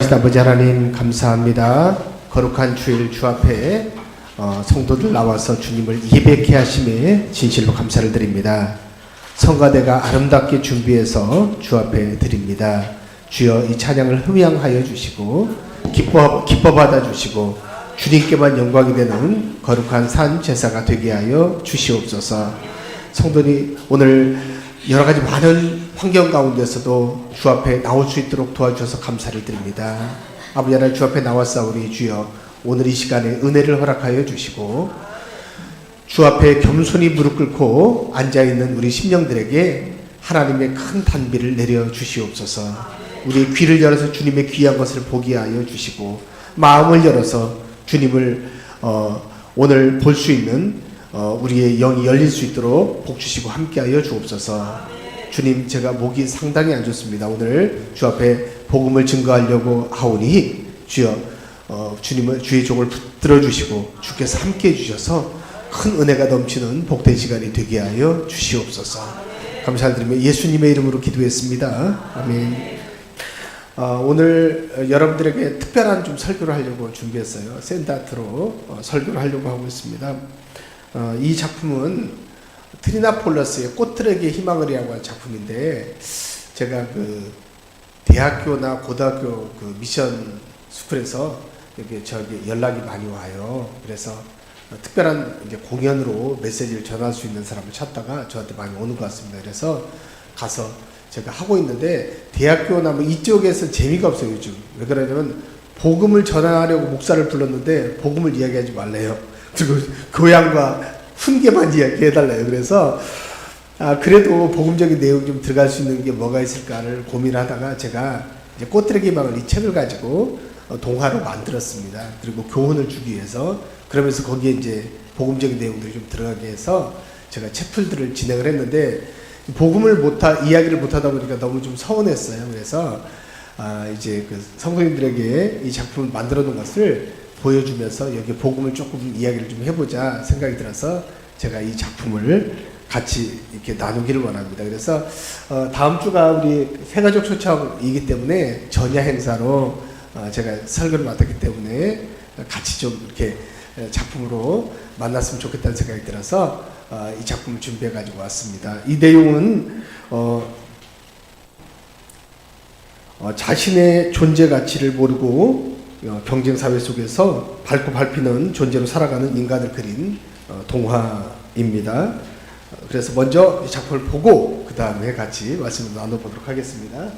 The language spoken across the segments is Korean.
전능하신 아버지 하나님 감사합니다. 거룩한 주일 주 앞에 성도들 나와서 주님을 예배케 하심에 진실로 감사를 드립니다. 성가대가 아름답게 준비해서 주 앞에 드립니다. 주여 이 찬양을 흠양하여 주시고 기뻐 받아 주시고 주님께만 영광이 되는 거룩한 산 제사가 되게 하여 주시옵소서. 성도님 오늘 여러 가지 많은 환경 가운데서도 주 앞에 나올 수 있도록 도와주셔서 감사를 드립니다. 아버지 하나님 주 앞에 나왔사오니 주여 오늘 이 시간에 은혜를 허락하여 주시고 주 앞에 겸손히 무릎 꿇고 앉아있는 우리 심령들에게 하나님의 큰 단비를 내려 주시옵소서. 우리 귀를 열어서 주님의 귀한 것을 보게 하여 주시고 마음을 열어서 주님을 오늘 볼 수 있는 우리의 영이 열릴 수 있도록 복 주시고 함께하여 주옵소서. 주님 제가 목이 상당히 안 좋습니다. 오늘 주 앞에 복음을 증거하려고 하오니 주여 주님은 주의 종을 붙들어 주시고 주께서 함께해 주셔서 큰 은혜가 넘치는 복된 시간이 되게 하여 주시옵소서. 감사드리며 예수님의 이름으로 기도했습니다. 아멘. 오늘 여러분들에게 특별한 좀 설교를 하려고 준비했어요. 샌드아트로 설교를 하려고 하고 있습니다. 이 작품은 트리나폴러스의 꽃들에게 희망을이라고 하는 작품인데 제가 그 대학교나 고등학교 그 미션 스쿨에서 이렇게 연락이 많이 와요. 그래서 특별한 이제 공연으로 메시지를 전할 수 있는 사람을 찾다가 저한테 많이 오는 것 같습니다. 그래서 가서 제가 하고 있는데 대학교나 뭐 이쪽에서 재미가 없어요 요즘. 왜 그러냐면 복음을 전하려고 목사를 불렀는데 복음을 이야기하지 말래요. 그리고 교양과 훈계만 이야기해달래요. 그래서 그래도 복음적인 내용 좀 들어갈 수 있는 게 뭐가 있을까를 고민하다가 제가 이제 꽃들에게 희망을 이 책을 가지고 동화로 만들었습니다. 그리고 교훈을 주기 위해서 그러면서 거기에 이제 복음적인 내용들이 좀 들어가게 해서 제가 챕터들을 진행을 했는데 복음을 이야기를 못하다 보니까 너무 좀 서운했어요. 그래서 이제 그 성도님들에게 이 작품을 만들어 놓은 것을 보여주면서 여기 복음을 조금 이야기를 좀 해보자 생각이 들어서 제가 이 작품을 같이 이렇게 나누기를 원합니다. 그래서 다음 주가 우리 새가족 초청이기 때문에 전야 행사로 제가 설교를 맡았기 때문에 같이 좀 이렇게 작품으로 만났으면 좋겠다는 생각이 들어서 이 작품을 준비해 가지고 왔습니다. 이 내용은 자신의 존재 가치를 모르고 경쟁 사회 속에서 밟고 밟히는 존재로 살아가는 인간을 그린 동화입니다. 그래서 먼저 이 작품을 보고 그 다음에 같이 말씀을 나눠보도록 하겠습니다.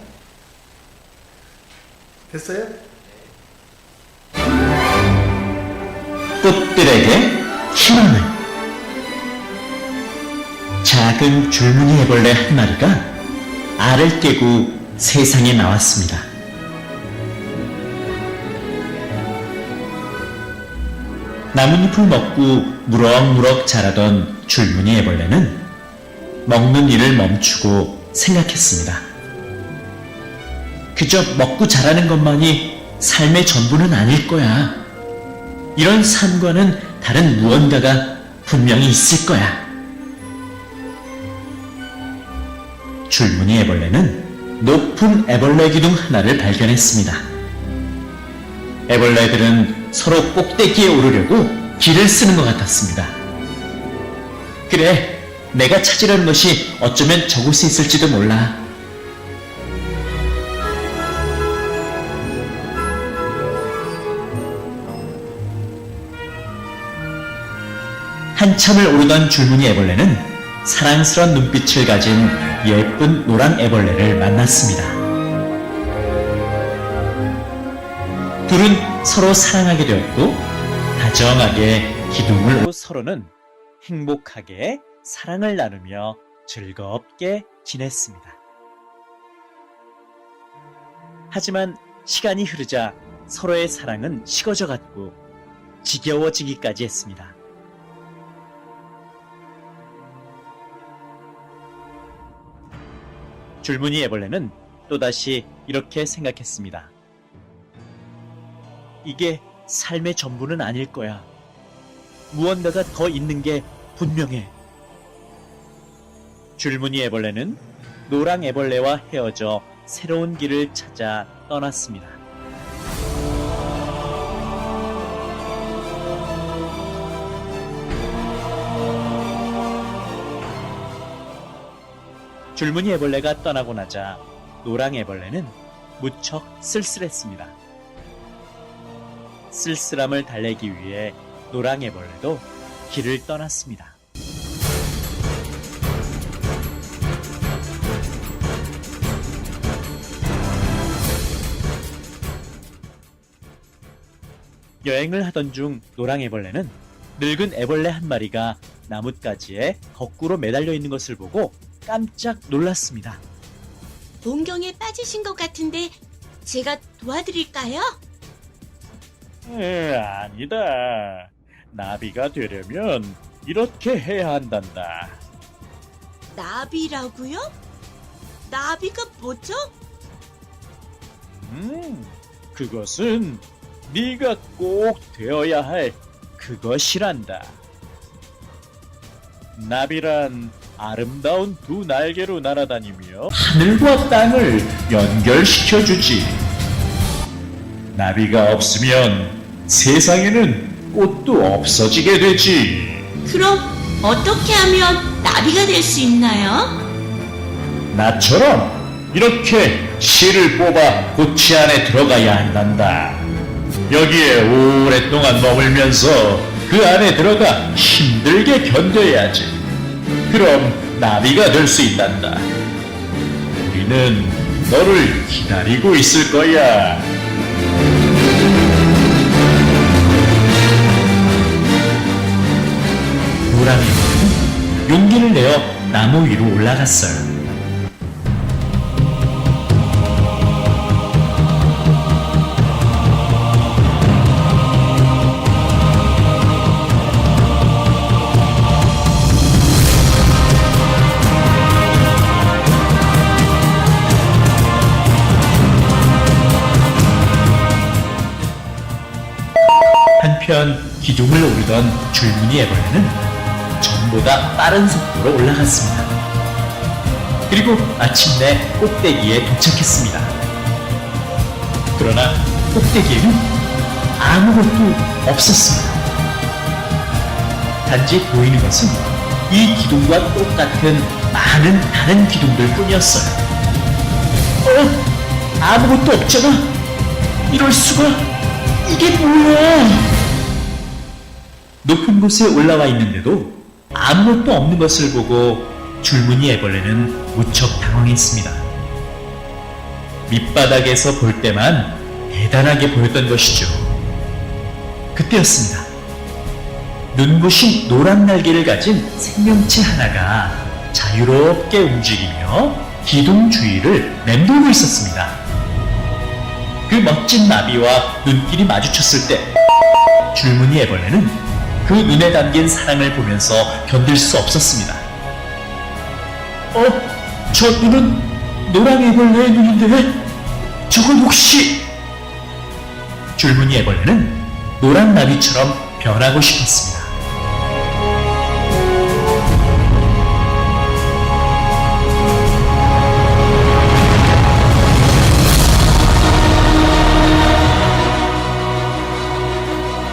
됐어요? 꽃들에게 희망을. 작은 줄무늬 애벌레 한 마리가 알을 깨고 세상에 나왔습니다. 나뭇잎을 먹고 무럭무럭 자라던 줄무늬 애벌레는 먹는 일을 멈추고 생각했습니다. 그저 먹고 자라는 것만이 삶의 전부는 아닐 거야. 이런 삶과는 다른 무언가가 분명히 있을 거야. 줄무늬 애벌레는 높은 애벌레 기둥 하나를 발견했습니다. 애벌레들은 서로 꼭대기에 오르려고 길을 쓰는 것 같았습니다. 그래, 내가 찾으려는 것이 어쩌면 저곳에 있을지도 몰라. 한참을 오르던 줄무늬 애벌레는 사랑스러운 눈빛을 가진 예쁜 노란 애벌레를 만났습니다. 둘은 서로 사랑하게 되었고 다정하게 기둥을 오르고 서로는 행복하게 사랑을 나누며 즐겁게 지냈습니다. 하지만 시간이 흐르자 서로의 사랑은 식어져 갔고 지겨워지기까지 했습니다. 줄무늬 애벌레는 또다시 이렇게 생각했습니다. 이게 삶의 전부는 아닐 거야. 무언가가 더 있는 게 분명해. 줄무늬 애벌레는 노랑 애벌레와 헤어져 새로운 길을 찾아 떠났습니다. 줄무늬 애벌레가 떠나고 나자 노랑 애벌레는 무척 쓸쓸했습니다. 쓸쓸함을 달래기 위해 노랑 애벌레도 길을 떠났습니다. 여행을 하던 중 노랑 애벌레는 늙은 애벌레 한 마리가 나뭇가지에 거꾸로 매달려 있는 것을 보고 깜짝 놀랐습니다. 본경에 빠지신 것 같은데 제가 도와드릴까요? 아니다. 나비가 되려면 이렇게 해야 한단다. 나비라고요? 나비가 뭐죠? 그것은 네가 꼭 되어야 할 그것이란다. 나비란 아름다운 두 날개로 날아다니며 하늘과 땅을 연결시켜주지. 나비가 없으면 세상에는 꽃도 없어지게 되지. 그럼 어떻게 하면 나비가 될 수 있나요? 나처럼 이렇게 실을 뽑아 고치 안에 들어가야 한단다. 여기에 오랫동안 머물면서 그 안에 들어가 힘들게 견뎌야지. 그럼 나비가 될 수 있단다. 우리는 너를 기다리고 있을 거야. 노랑이는 용기를 내어 나무 위로 올라갔어요. 한편 기둥을 오르던 줄무늬 애벌레는 전보다 빠른 속도로 올라갔습니다. 그리고 마침내 꼭대기에 도착했습니다. 그러나 꼭대기에는 아무것도 없었습니다. 단지 보이는 것은 이 기둥과 똑같은 많은 다른 기둥들 뿐이었어요. 아무것도 없잖아. 이럴 수가. 이게 뭐야? 높은 곳에 올라와 있는데도 아무것도 없는 것을 보고 줄무늬 애벌레는 무척 당황했습니다. 밑바닥에서 볼 때만 대단하게 보였던 것이죠. 그때였습니다. 눈부신 노란 날개를 가진 생명체 하나가 자유롭게 움직이며 기둥 주위를 맴돌고 있었습니다. 그 멋진 나비와 눈길이 마주쳤을 때 줄무늬 애벌레는 그 눈에 담긴 사랑을 보면서 견딜 수 없었습니다. 저 눈은 노랑 애벌레의 눈인데 저건 혹시... 줄무늬 애벌레는 노란 나비처럼 변하고 싶었습니다.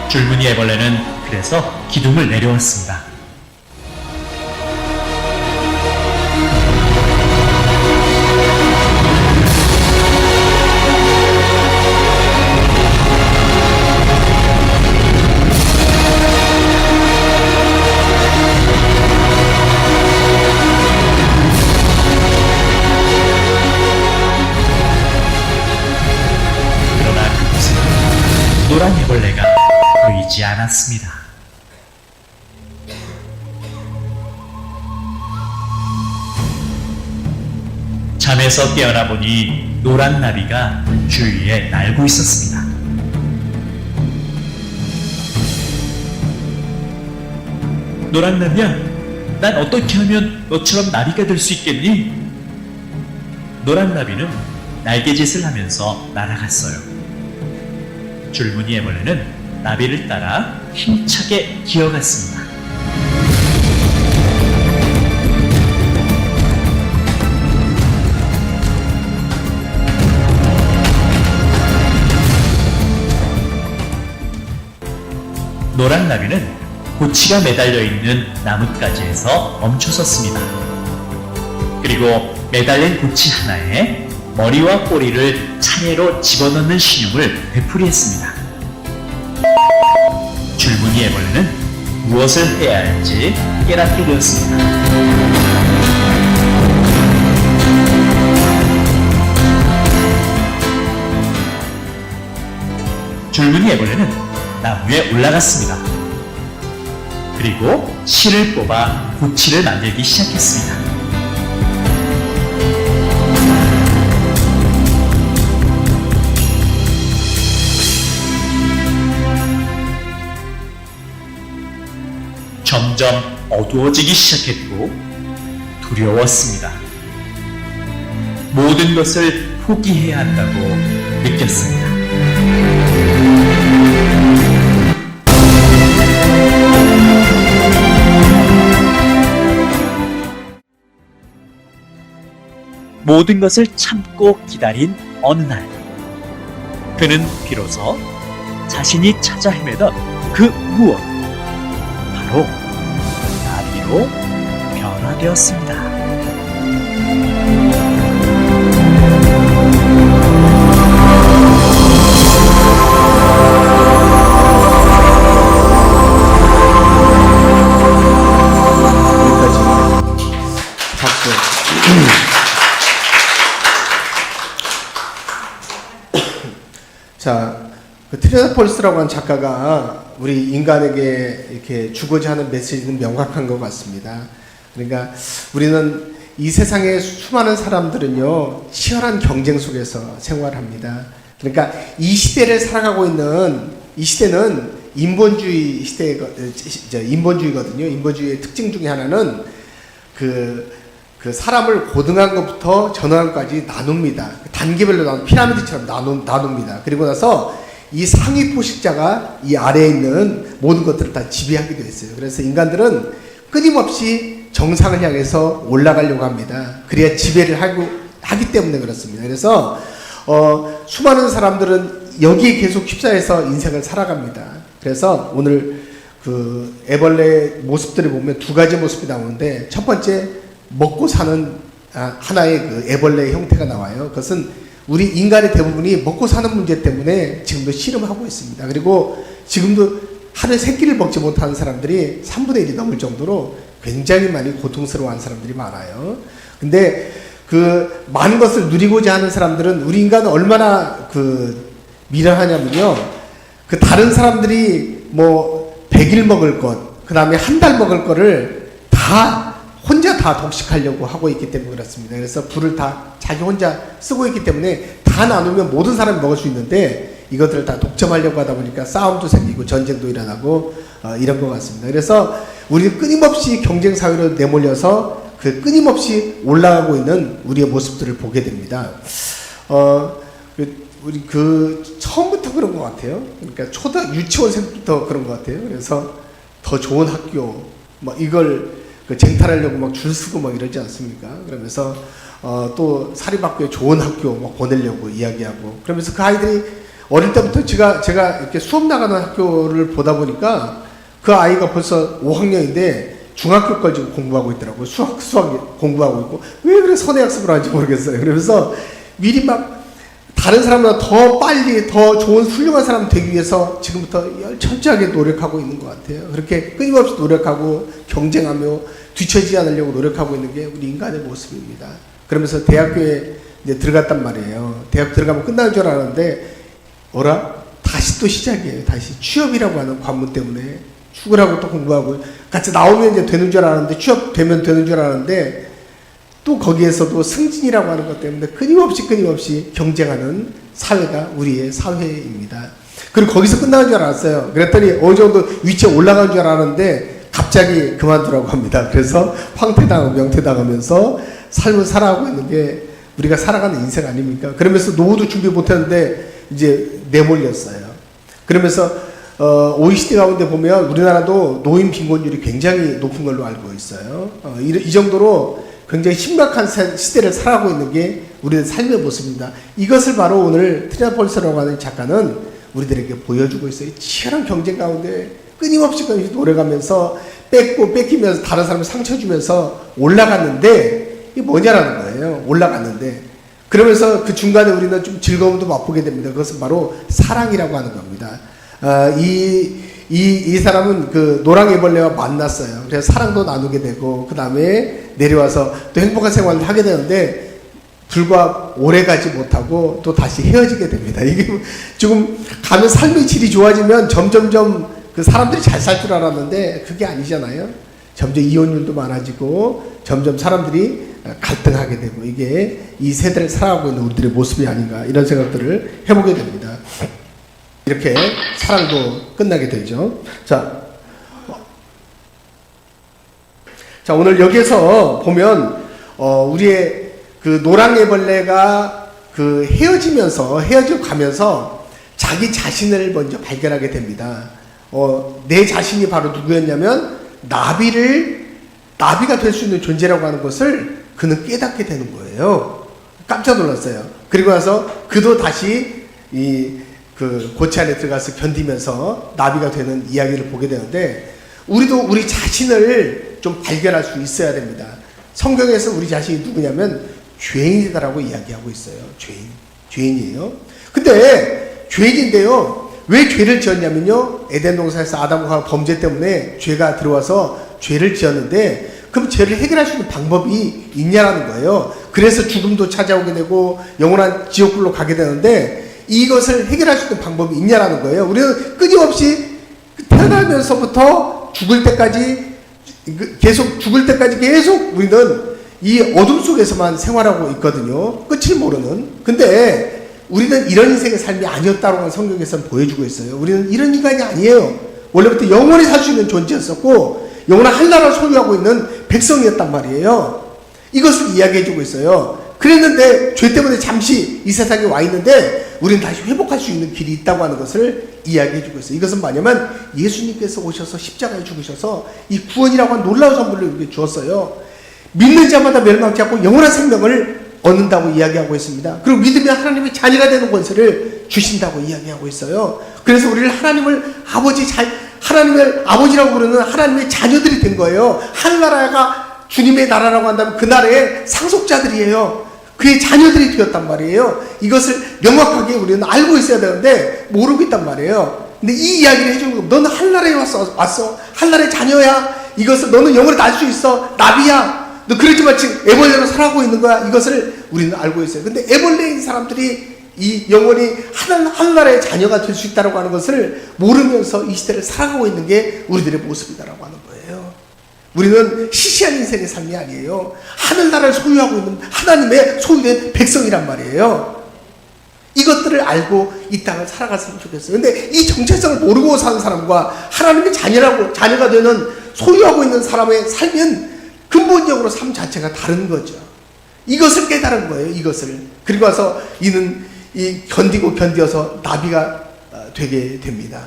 줄무늬 애벌레는 그래서 기둥을 내려왔습니다. 그러나 그곳에 노란 애벌레가 보이지 않았습니다. 잠에서 깨어나 보니 노란 나비가 주위에 날고 있었습니다. 노란 나비야, 난 어떻게 하면 너처럼 나비가 될 수 있겠니? 노란 나비는 날개짓을 하면서 날아갔어요. 줄무늬 애벌레는 나비를 따라 힘차게 기어갔습니다. 노란 나비는 고치가 매달려 있는 나뭇가지에서 멈춰섰습니다. 그리고 매달린 고치 하나에 머리와 꼬리를 차례로 집어넣는 신용을 되풀이했습니다. 줄무늬 애벌레는 무엇을 해야 할지 깨닫게 되었습니다. 줄무늬 애벌레는 나무에 올라갔습니다. 그리고 실을 뽑아 고치를 만들기 시작했습니다. 점점 어두워지기 시작했고 두려웠습니다. 모든 것을 포기해야 한다고 느꼈습니다. 모든 것을 참고 기다린 어느 날, 그는 비로소 자신이 찾아 헤매던 그 무엇, 바로 나비로 변화되었습니다. 자, 그 트레자 폴스라고 하는 작가가 우리 인간에게 이렇게 주고자 하는 메시지는 명확한 것 같습니다. 그러니까 우리는 이 세상의 수많은 사람들은요, 치열한 경쟁 속에서 생활합니다. 그러니까 이 시대를 살아가고 있는, 이 시대는 인본주의 인본주의거든요. 인본주의의 특징 중에 하나는 그 사람을 고등학교부터 전학까지 나눕니다. 단계별로 피라미드처럼 나눕니다. 그리고 나서 이 상위 포식자가 이 아래에 있는 모든 것들을 다 지배하게 되어 있어요. 그래서 인간들은 끊임없이 정상을 향해서 올라가려고 합니다. 그래야 지배를 하기 때문에 그렇습니다. 그래서 수많은 사람들은 여기에 계속 휩싸여서 인생을 살아갑니다. 그래서 오늘 그 애벌레 모습들을 보면 두 가지 모습이 나오는데, 첫 번째 먹고 사는 하나의 그 애벌레의 형태가 나와요. 그것은 우리 인간의 대부분이 먹고 사는 문제 때문에 지금도 씨름하고 있습니다. 그리고 지금도 하루에 세 끼를 먹지 못하는 사람들이 3분의 1이 넘을 정도로 굉장히 많이 고통스러워하는 사람들이 많아요. 근데 그 많은 것을 누리고자 하는 사람들은, 우리 인간은 얼마나 그 미련하냐면요, 그 다른 사람들이 뭐 100일 먹을 것, 그 다음에 한 달 먹을 거를 혼자 다 독식하려고 하고 있기 때문에 그렇습니다. 그래서 불을 다 자기 혼자 쓰고 있기 때문에 다 나누면 모든 사람이 먹을 수 있는데, 이것들을 다 독점하려고 하다 보니까 싸움도 생기고 전쟁도 일어나고 이런 것 같습니다. 그래서 우리는 끊임없이 경쟁 사회로 내몰려서 그 끊임없이 올라가고 있는 우리의 모습들을 보게 됩니다. 우리 처음부터 그런 것 같아요. 그러니까 유치원생부터 그런 것 같아요. 그래서 더 좋은 학교, 이걸 쟁탈하려고 막 줄 서고 막 이러지 않습니까? 그러면서 또 사립학교에 좋은 학교 막 보내려고 이야기하고, 그러면서 그 아이들이 어릴 때부터 제가 이렇게 수업 나가는 학교를 보다 보니까 그 아이가 벌써 5학년인데 중학교 걸 지금 공부하고 있더라고요. 수학 공부하고 있고, 왜 그래 선행학습을 하는지 모르겠어요. 그러면서 미리 막 다른 사람보다 더 빨리 더 좋은 훌륭한 사람 되기 위해서 지금부터 철저하게 노력하고 있는 것 같아요. 그렇게 끊임없이 노력하고 경쟁하며 뒤처지지 않으려고 노력하고 있는 게 우리 인간의 모습입니다. 그러면서 대학교에 이제 들어갔단 말이에요. 대학 들어가면 끝나는 줄 알았는데 다시 또 시작이에요. 다시 취업이라고 하는 관문 때문에 축을 하고 또 공부하고 같이 나오면 이제 되는 줄 알았는데, 취업되면 되는 줄 알았는데, 또 거기에서도 승진이라고 하는 것 때문에 끊임없이 경쟁하는 사회가 우리의 사회입니다. 그리고 거기서 끝나는 줄 알았어요. 그랬더니 어느 정도 위치에 올라간 줄 알았는데 갑자기 그만두라고 합니다. 그래서 황퇴당하고 명퇴당하면서 삶을 살아가고 있는 게 우리가 살아가는 인생 아닙니까? 그러면서 노후도 준비 못했는데 이제 내몰렸어요. 그러면서 OECD 가운데 보면 우리나라도 노인 빈곤율이 굉장히 높은 걸로 알고 있어요. 이 정도로 굉장히 심각한 시대를 살아가고 있는 게 우리의 삶의 모습입니다. 이것을 바로 오늘 트레자 폴스라고 하는 작가는 우리들에게 보여주고 있어요. 치열한 경쟁 가운데 끊임없이 노력하면서 뺏기면서 다른 사람을 상처 주면서 올라갔는데, 이게 뭐냐라는 거예요. 올라갔는데. 그러면서 그 중간에 우리는 좀 즐거움도 맛보게 됩니다. 그것은 바로 사랑이라고 하는 겁니다. 이 사람은 그 노랑애벌레와 만났어요. 그래서 사랑도 나누게 되고, 그 다음에 내려와서 또 행복한 생활을 하게 되는데, 불과 오래 가지 못하고 또 다시 헤어지게 됩니다. 이게 지금 가면 삶의 질이 좋아지면 점점점 그 사람들이 잘 살 줄 알았는데 그게 아니잖아요. 점점 이혼율도 많아지고 점점 사람들이 갈등하게 되고, 이게 이 세대를 살아가고 있는 우리들의 모습이 아닌가, 이런 생각들을 해보게 됩니다. 이렇게 사랑도 끝나게 되죠. 자, 오늘 여기에서 보면 우리의 그 노랑애벌레가 그 헤어지고 가면서 자기 자신을 먼저 발견하게 됩니다. 내 자신이 바로 누구였냐면 나비가 될 수 있는 존재라고 하는 것을 그는 깨닫게 되는 거예요. 깜짝 놀랐어요. 그리고 나서 그도 다시 그 고치 안에 들어가서 견디면서 나비가 되는 이야기를 보게 되는데, 우리도 우리 자신을 좀 발견할 수 있어야 됩니다. 성경에서 우리 자신이 누구냐면 죄인이다라고 이야기하고 있어요. 죄인이에요. 근데 죄인인데요, 왜 죄를 지었냐면요, 에덴 동산에서 아담과 범죄 때문에 죄가 들어와서 죄를 지었는데, 그럼 죄를 해결할 수 있는 방법이 있냐라는 거예요. 그래서 죽음도 찾아오게 되고 영원한 지옥불로 가게 되는데, 이것을 해결할 수 있는 방법이 있냐라는 거예요. 우리는 끊임없이 태어나면서부터 죽을 때까지 계속 우리는 이 어둠 속에서만 생활하고 있거든요. 끝을 모르는. 근데 우리는 이런 인생의 삶이 아니었다고 성경에서는 보여주고 있어요. 우리는 이런 인간이 아니에요. 원래부터 영원히 살 수 있는 존재였었고, 영원한 한나라를 소유하고 있는 백성이었단 말이에요. 이것을 이야기해주고 있어요. 그랬는데 죄 때문에 잠시 이 세상에 와 있는데 우리는 다시 회복할 수 있는 길이 있다고 하는 것을 이야기해주고 있어요. 이것은 뭐냐면 예수님께서 오셔서 십자가에 죽으셔서 이 구원이라고 하는 놀라운 선물을 우리에게 주었어요. 믿는 자마다 멸망치 않고 영원한 생명을 얻는다고 이야기하고 있습니다. 그리고 믿으면 하나님의 자녀가 되는 권세를 주신다고 이야기하고 있어요. 그래서 우리를 하나님을 아버지라고 부르는 하나님의 자녀들이 된 거예요. 하늘나라가 주님의 나라라고 한다면 그 나라의 상속자들이에요. 그의 자녀들이 되었단 말이에요. 이것을 명확하게 우리는 알고 있어야 되는데 모르고 있단 말이에요. 근데 이 이야기를 해주는 거, 너는 하늘나라에 왔어. 하늘나라의 자녀야. 이것을 너는 영원히 날 수 있어. 나비야. 너 그러지만 지금 애벌레로 살아가고 있는 거야. 이것을 우리는 알고 있어요. 근데 애벌레인 사람들이 이 영원히 하늘나라의 자녀가 될 수 있다고 하는 것을 모르면서 이 시대를 살아가고 있는 게 우리들의 모습이다라고 하는 거예요. 우리는 시시한 인생의 삶이 아니에요. 하늘나라를 소유하고 있는 하나님의 소유된 백성이란 말이에요. 이것들을 알고 이 땅을 살아갔으면 좋겠어요. 근데 이 정체성을 모르고 사는 사람과 하나님의 자녀가 되는 소유하고 있는 사람의 삶은 근본적으로 삶 자체가 다른 거죠. 이것을 깨달은 거예요. 이것을. 그리고 와서 이는 견디어서 나비가 되게 됩니다.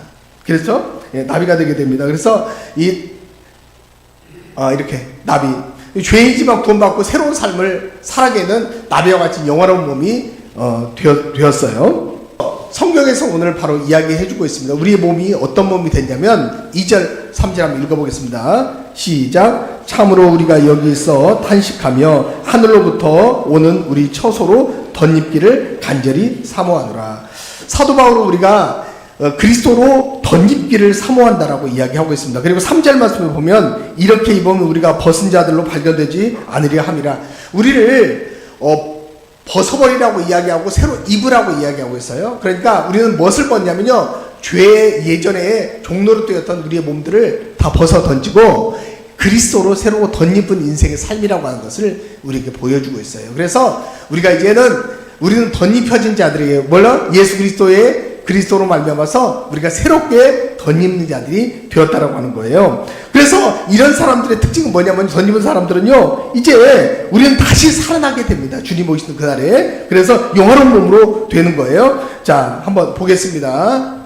그렇죠? 예, 나비가 되게 됩니다. 그래서 이렇게 나비, 죄인지만 구원받고 새로운 삶을 살아가는 나비와 같이 영화로운 몸이 되었어요. 성경에서 오늘 바로 이야기해주고 있습니다. 우리의 몸이 어떤 몸이 됐냐면 2절 3절 한번 읽어보겠습니다. 시작. 참으로 우리가 여기서 탄식하며 하늘로부터 오는 우리 처소로 덧입기를 간절히 사모하노라. 사도 바울은 우리가 그리스도로 덧입기를 사모한다라고 이야기하고 있습니다. 그리고 3절 말씀을 보면 이렇게 입으면 우리가 벗은 자들로 발견되지 않으려 함이라. 우리를 벗어버리라고 이야기하고 새로 입으라고 이야기하고 있어요. 그러니까 우리는 무엇을 벗냐면요, 죄의 예전에 종로로 뜨였던 우리의 몸들을 다 벗어 던지고 그리스도로 새로 덧입은 인생의 삶이라고 하는 것을 우리에게 보여주고 있어요. 그래서 우리가 우리는 덧입혀진 자들이에요. 예수 그리스도로 말미암아서 우리가 새롭게 덧입는 자들이 되었다라고 하는 거예요. 그래서 이런 사람들의 특징은 뭐냐면, 덧입은 사람들은요, 이제 우리는 다시 살아나게 됩니다. 주님 오시는 그날에. 그래서 영원한 몸으로 되는 거예요. 자, 한번 보겠습니다.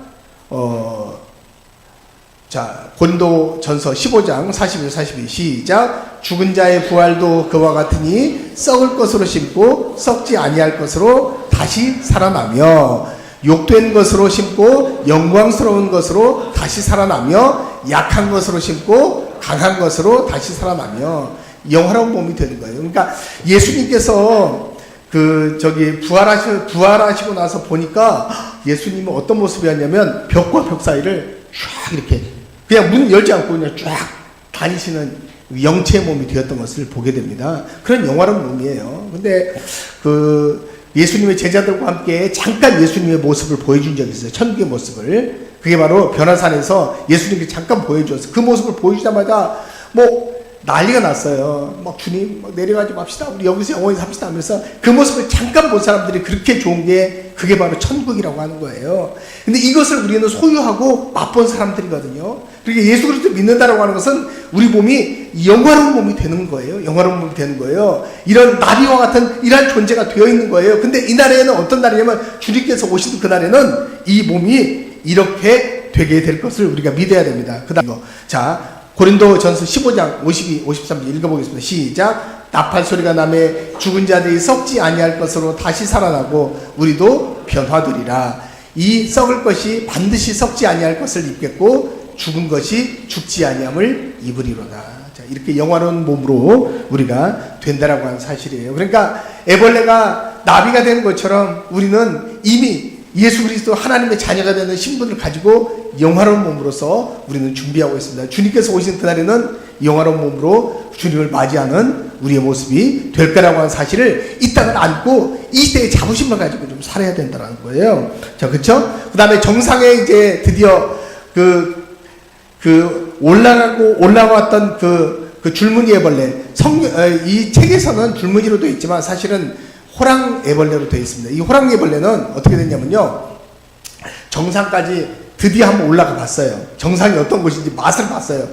고린도전서 15장 41, 42 시작. 죽은 자의 부활도 그와 같으니 썩을 것으로 심고 썩지 아니할 것으로 다시 살아나며, 욕된 것으로 심고 영광스러운 것으로 다시 살아나며, 약한 것으로 심고 강한 것으로 다시 살아나며. 영화로운 몸이 되는 거예요. 그러니까 예수님께서 부활하시고 나서 보니까 예수님은 어떤 모습이었냐면 벽과 벽 사이를 쫙 이렇게 그냥 문 열지 않고 그냥 쫙 다니시는 영체의 몸이 되었던 것을 보게 됩니다. 그런 영화로운 몸이에요. 근데 예수님의 제자들과 함께 잠깐 예수님의 모습을 보여준 적이 있어요. 천국의 모습을. 그게 바로 변화산에서 예수님께 잠깐 보여주었어요. 그 모습을 보여주자마자 난리가 났어요. 주님 내려가지 맙시다. 우리 여기서 영원히 삽시다 하면서 그 모습을 잠깐 본 사람들이 그렇게 좋은 게 그게 바로 천국이라고 하는 거예요. 근데 이것을 우리는 소유하고 맛본 사람들이거든요. 그러니까 예수 그리스도 믿는다라고 하는 것은 우리 몸이 영화로운 몸이 되는 거예요. 영화로운 몸이 되는 거예요. 이런 나비와 같은 이러한 존재가 되어 있는 거예요. 근데 이 날에는 어떤 날이냐면 주님께서 오시는 그 날에는 이 몸이 이렇게 되게 될 것을 우리가 믿어야 됩니다. 그 다음 자 고린도전서 15장 52, 53절 읽어보겠습니다. 시작. 나팔 소리가 나매 죽은 자들이 썩지 아니할 것으로 다시 살아나고 우리도 변화되리라. 이 썩을 것이 반드시 썩지 아니할 것을 입겠고 죽은 것이 죽지 아니함을 입으리로다. 자, 이렇게 영화로운 몸으로 우리가 된다라고 하는 사실이에요. 그러니까 애벌레가 나비가 되는 것처럼 우리는 이미 예수 그리스도 하나님의 자녀가 되는 신분을 가지고 영화로운 몸으로서 우리는 준비하고 있습니다. 주님께서 오신 그날에는 영화로운 몸으로 주님을 맞이하는 우리의 모습이 될 거라고 하는 사실을 이 땅을 안고 이 시대의 자부심을 가지고 좀 살아야 된다는 거예요. 자, 그쵸? 그 다음에 정상에 이제 드디어 올라왔던 그 줄무늬 애벌레. 이 책에서는 줄무늬로 되어 있지만 사실은 호랑 애벌레로 되어 있습니다. 이 호랑 애벌레는 어떻게 됐냐면요. 정상까지 드디어 한번 올라가 봤어요. 정상이 어떤 곳인지 맛을 봤어요.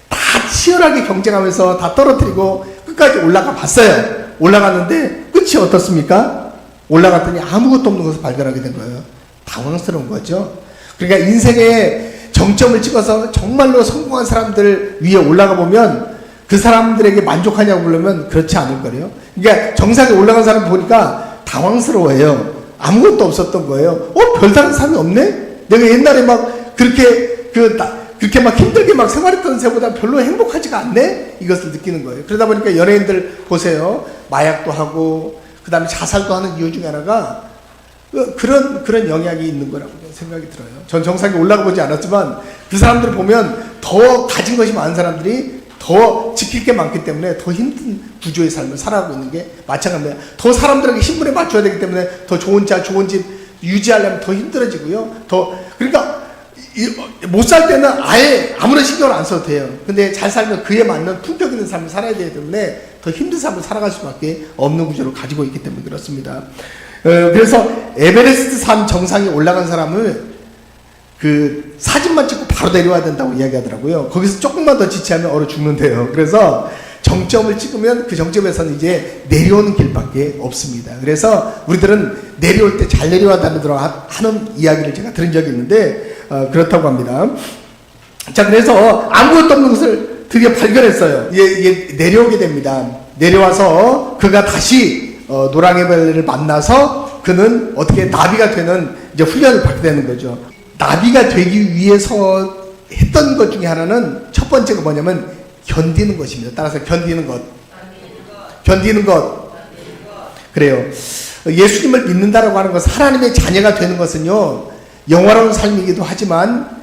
다 치열하게 경쟁하면서 다 떨어뜨리고 끝까지 올라가 봤어요. 올라갔는데 끝이 어떻습니까? 올라갔더니 아무것도 없는 것을 발견하게 된 거예요. 당황스러운 거죠. 그러니까 인생의 정점을 찍어서 정말로 성공한 사람들 위에 올라가 보면 그 사람들에게 만족하냐고 물으면 그렇지 않을 거예요. 그러니까 정상에 올라간 사람 보니까 당황스러워해요. 아무것도 없었던 거예요. 별다른 사람이 없네? 내가 옛날에 막 그렇게 막 힘들게 막 생활했던 새보다 별로 행복하지가 않네? 이것을 느끼는 거예요. 그러다 보니까 연예인들 보세요. 마약도 하고, 그 다음에 자살도 하는 이유 중에 하나가 그런 영향이 있는 거라고 생각이 들어요. 전 정상에 올라가 보지 않았지만 그 사람들을 보면 더 가진 것이 많은 사람들이 더 지킬 게 많기 때문에 더 힘든 구조의 삶을 살아가고 있는 게 마찬가지입니다. 더 사람들에게 신분에 맞춰야 되기 때문에 더 좋은 차, 좋은 집 유지하려면 더 힘들어지고요. 그러니까 못 살 때는 아예 아무런 신경을 안 써도 돼요. 근데 잘 살면 그에 맞는 품격 있는 삶을 살아야 되기 때문에 더 힘든 삶을 살아갈 수밖에 없는 구조를 가지고 있기 때문에 그렇습니다. 그래서 에베레스트 산 정상에 올라간 사람을 사진만 찍고 바로 내려와야 된다고 이야기하더라고요. 거기서 조금만 더 지체하면 얼어 죽는데요. 그래서 정점을 찍으면 그 정점에서는 이제 내려오는 길밖에 없습니다. 그래서 우리들은 내려올 때 잘 내려와야 된다고 하는 이야기를 제가 들은 적이 있는데 그렇다고 합니다. 자, 그래서 아무것도 없는 것을 드디어 발견했어요. 내려오게 됩니다. 내려와서 그가 다시 노랑애벌레를 만나서 그는 어떻게 나비가 되는 이제 훈련을 받게 되는 거죠. 나비가 되기 위해서 했던 것 중에 하나는 첫 번째가 뭐냐면 견디는 것입니다. 따라서 견디는 것. 그래요. 예수님을 믿는다라고 하는 것은 하나님의 자녀가 되는 것은요. 영화로운 삶이기도 하지만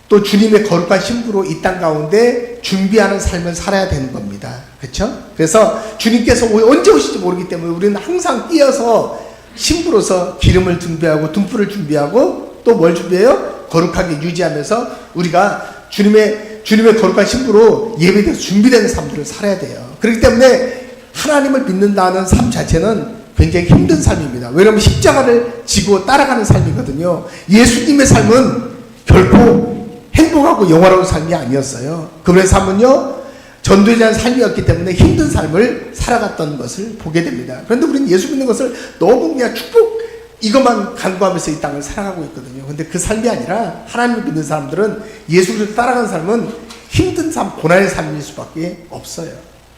또 주님의 거룩한 신부로 이 땅 가운데 준비하는 삶을 살아야 되는 겁니다. 그렇죠? 그래서 주님께서 언제 오실지 모르기 때문에 우리는 항상 뛰어서 신부로서 기름을 준비하고 등불을 준비하고 또 뭘 준비해요? 거룩하게 유지하면서 우리가 주님의 거룩한 신부로 예배돼서 준비되는 삶들을 살아야 돼요. 그렇기 때문에 하나님을 믿는다는 삶 자체는 굉장히 힘든 삶입니다. 왜냐하면 십자가를 지고 따라가는 삶이거든요. 예수님의 삶은 결코 행복하고 영화로운 삶이 아니었어요. 그분의 삶은요, 전도자의 삶이었기 때문에 힘든 삶을 살아갔던 것을 보게 됩니다. 그런데 우리는 예수 믿는 것을 너무 그냥 축복 이것만 간구하면서 이 땅을 살아가고 있거든요. 근데 그 삶이 아니라 하나님을 믿는 사람들은 예수를 따라가는 삶은 힘든 삶, 고난의 삶일 수밖에 없어요.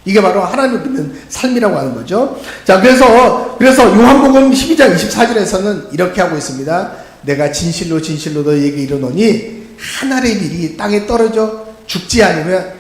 이게 바로 하나님을 믿는 삶이라고 하는 거죠. 자, 그래서 요한복음 12장 24절에서는 이렇게 하고 있습니다. 내가 진실로 너희에게 이르노니 한 알의 밀이 땅에 떨어져 죽지 않으면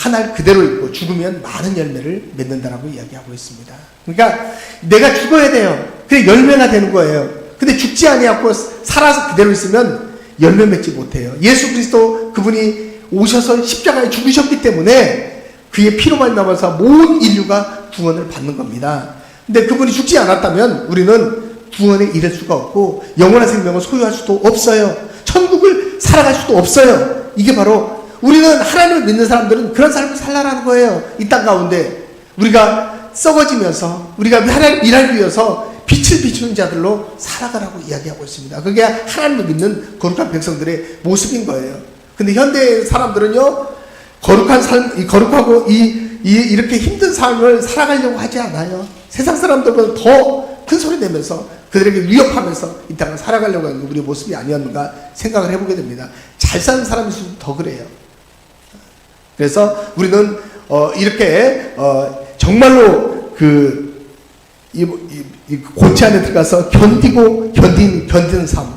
한 알 그대로 있고 죽으면 많은 열매를 맺는다라고 이야기하고 있습니다. 그러니까 내가 죽어야 돼요. 그래 열매가 되는 거예요. 근데 죽지 아니하고 살아서 그대로 있으면 열매 맺지 못해요. 예수 그리스도 그분이 오셔서 십자가에 죽으셨기 때문에 그의 피로 말미암아서 모든 인류가 구원을 받는 겁니다. 근데 그분이 죽지 않았다면 우리는 구원에 이를 수가 없고 영원한 생명을 소유할 수도 없어요. 천국을 살아갈 수도 없어요. 이게 바로 우리는 하나님을 믿는 사람들은 그런 삶을 살라라는 거예요. 이 땅 가운데 우리가 썩어지면서 우리가 하나님 일하기 위해서 빛을 비추는 자들로 살아가라고 이야기하고 있습니다. 그게 하나님을 믿는 거룩한 백성들의 모습인 거예요. 근데 현대 사람들은요, 거룩한 삶, 거룩하고 이렇게 힘든 삶을 살아가려고 하지 않아요. 세상 사람들보다 더 큰 소리 내면서 그들에게 위협하면서 이 땅을 살아가려고 하는 게 우리의 모습이 아니었는가 생각을 해보게 됩니다. 잘 사는 사람일수록 더 그래요. 그래서 우리는 이렇게 정말로 이 고치 안에 들어가서 견디는 삶,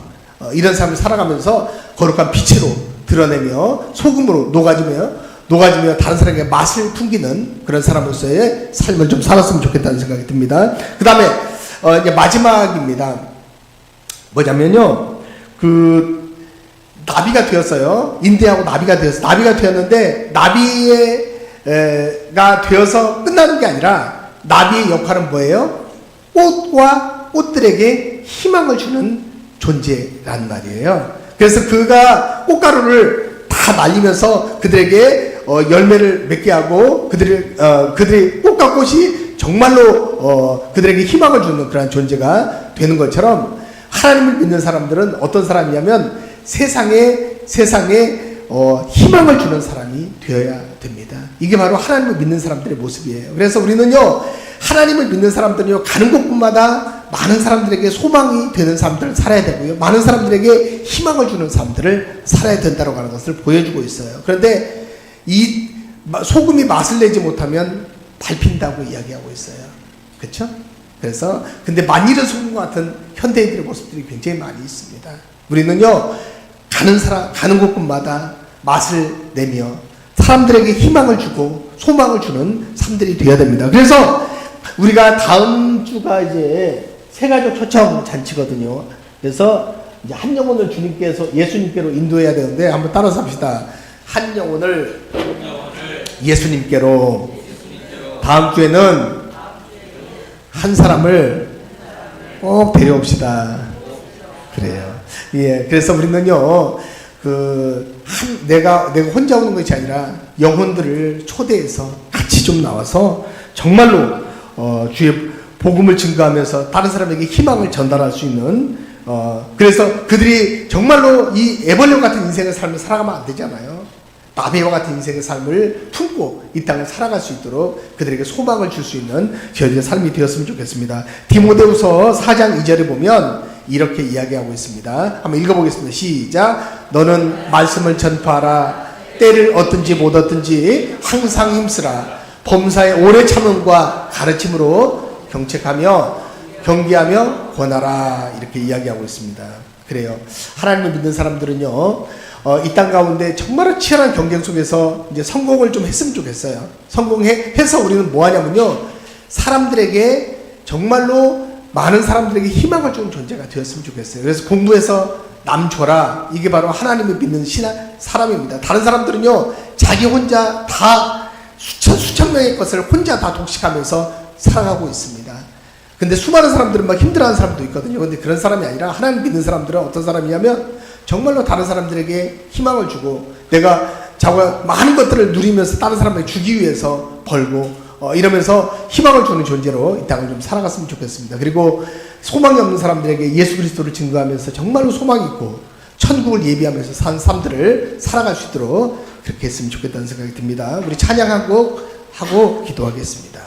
이런 삶을 살아가면서 거룩한 빛으로 드러내며 소금으로 녹아지며 다른 사람에게 맛을 풍기는 그런 사람으로서의 삶을 좀 살았으면 좋겠다는 생각이 듭니다. 그 다음에 이제 마지막입니다. 뭐냐면요, 나비가 되었어요. 인대하고 나비가 되었는데 나비가 되어서 끝나는 게 아니라 나비의 역할은 뭐예요? 꽃과 꽃들에게 희망을 주는 존재란 말이에요. 그래서 그가 꽃가루를 다 날리면서 그들에게 열매를 맺게 하고 그들의 꽃과 꽃이 정말로 그들에게 희망을 주는 그런 존재가 되는 것처럼 하나님을 믿는 사람들은 어떤 사람이냐면 세상에 희망을 주는 사람이 되어야 됩니다. 이게 바로 하나님을 믿는 사람들의 모습이에요. 그래서 우리는요, 하나님을 믿는 사람들은요, 가는 곳곳마다 많은 사람들에게 소망이 되는 사람들을 살아야 되고요, 많은 사람들에게 희망을 주는 사람들을 살아야 된다고 하는 것을 보여주고 있어요. 그런데 이 소금이 맛을 내지 못하면 밟힌다고 이야기하고 있어요. 그렇죠? 그래서 근데 만일은 소금 같은 현대인들의 모습들이 굉장히 많이 있습니다. 우리는요, 가는 곳곳마다 맛을 내며 사람들에게 희망을 주고 소망을 주는 삶들이 되어야 됩니다. 그래서 우리가 다음 주가 이제 새가족 초청 잔치거든요. 그래서 이제 한 영혼을 예수님께로 인도해야 되는데 한번 따라서 합시다. 한 영혼을 예수님께로, 다음 주에는 한 사람을 꼭 데려옵시다. 그래요. 예, 그래서 우리는요, 내가 혼자 오는 것이 아니라 영혼들을 초대해서 같이 좀 나와서 정말로 주의 복음을 증거하면서 다른 사람에게 희망을 전달할 수 있는, 그래서 그들이 정말로 이 애벌레 같은 인생의 삶을 살아가면 안 되잖아요. 나비와 같은 인생의 삶을 품고 이 땅을 살아갈 수 있도록 그들에게 소망을 줄 수 있는 저희들의 삶이 되었으면 좋겠습니다. 디모데후서 4장 2절에 보면 이렇게 이야기하고 있습니다. 한번 읽어보겠습니다. 시작. 너는 말씀을 전파하라. 때를 얻든지 못 얻든지 항상 힘쓰라. 범사의 오래 참음과 가르침으로 경책하며 경계하며 권하라. 이렇게 이야기하고 있습니다. 그래요. 하나님을 믿는 사람들은요, 이 땅 가운데 정말 치열한 경쟁 속에서 이제 성공을 좀 했으면 좋겠어요. 성공해서 우리는 뭐 하냐면요, 사람들에게 정말로 많은 사람들에게 희망을 주는 존재가 되었으면 좋겠어요. 그래서 공부해서 남 줘라. 이게 바로 하나님을 믿는 사람입니다. 다른 사람들은요, 자기 혼자 다 수천 명의 것을 혼자 다 독식하면서 살아가고 있습니다. 근데 수많은 사람들은 막 힘들어하는 사람도 있거든요. 근데 그런 사람이 아니라 하나님 믿는 사람들은 어떤 사람이냐면 정말로 다른 사람들에게 희망을 주고 내가 많은 것들을 누리면서 다른 사람에게 주기 위해서 벌고 이러면서 희망을 주는 존재로 이 땅을 좀 살아갔으면 좋겠습니다. 그리고 소망이 없는 사람들에게 예수 그리스도를 증거하면서 정말로 소망이 있고 천국을 예비하면서 산 삶들을 살아갈 수 있도록 그렇게 했으면 좋겠다는 생각이 듭니다. 우리 찬양 한 곡 하고 기도하겠습니다.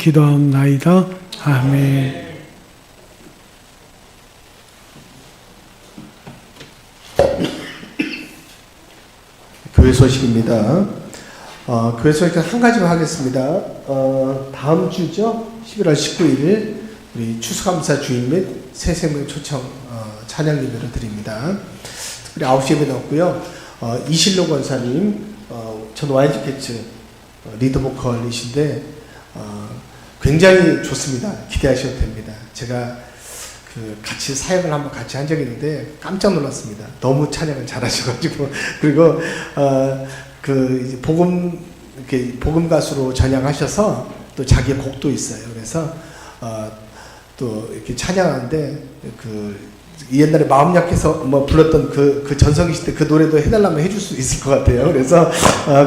기도하옵나이다. 아멘. 교회 소식입니다. 교회 소식 한 가지만 하겠습니다. 다음 주죠. 11월 19일 우리 추수감사 주일 및 새생명 초청 찬양 예배를 드립니다. 특별히 9시 예배 넣었고요. 이실로 권사님, 전 YG 캐츠 리더 보컬이신데 굉장히 좋습니다. 기대하셔도 됩니다. 제가 같이 사역을 한번 같이 한 적이 있는데 깜짝 놀랐습니다. 너무 찬양을 잘하셔가지고 그리고 이제 복음 가수로 전향하셔서 또 자기 곡도 있어요. 그래서 또 이렇게 찬양하는데 옛날에 마음 약해서 뭐 불렀던 그 전성기 때 그 노래도 해달라면 해줄 수 있을 것 같아요. 그래서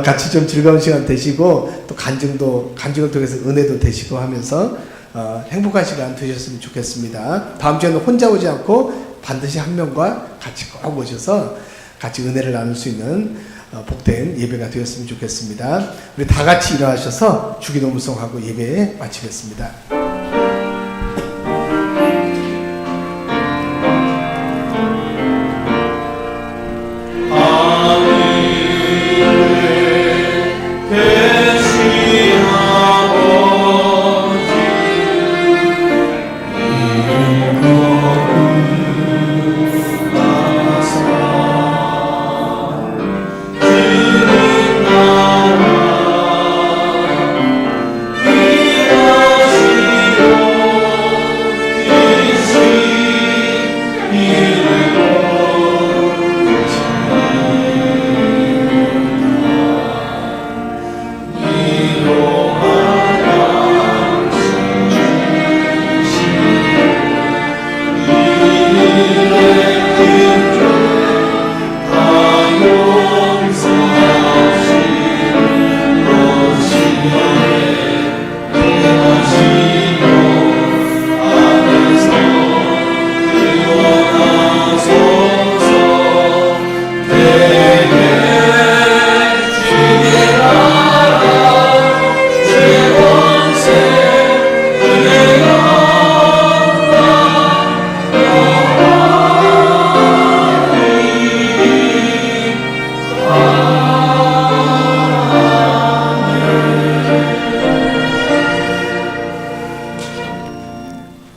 같이 좀 즐거운 시간 되시고 또 간증을 통해서 은혜도 되시고 하면서 행복한 시간 되셨으면 좋겠습니다. 다음 주에는 혼자 오지 않고 반드시 한 명과 같이 꼭 오셔서 같이 은혜를 나눌 수 있는 복된 예배가 되었으면 좋겠습니다. 우리 다 같이 일어나셔서 주기도문송하고 예배 마치겠습니다.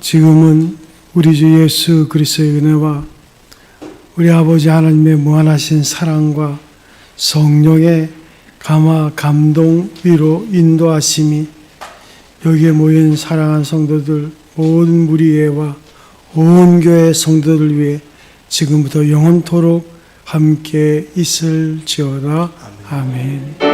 지금은 우리 주 예수 그리스도의 은혜와 우리 아버지 하나님의 무한하신 사랑과 성령의 감화, 감동, 위로, 인도하심이 여기에 모인 사랑하는 성도들 모든 무리회와 온 교회 성도들 위해 지금부터 영원토록 함께 있을지어다. 아멘.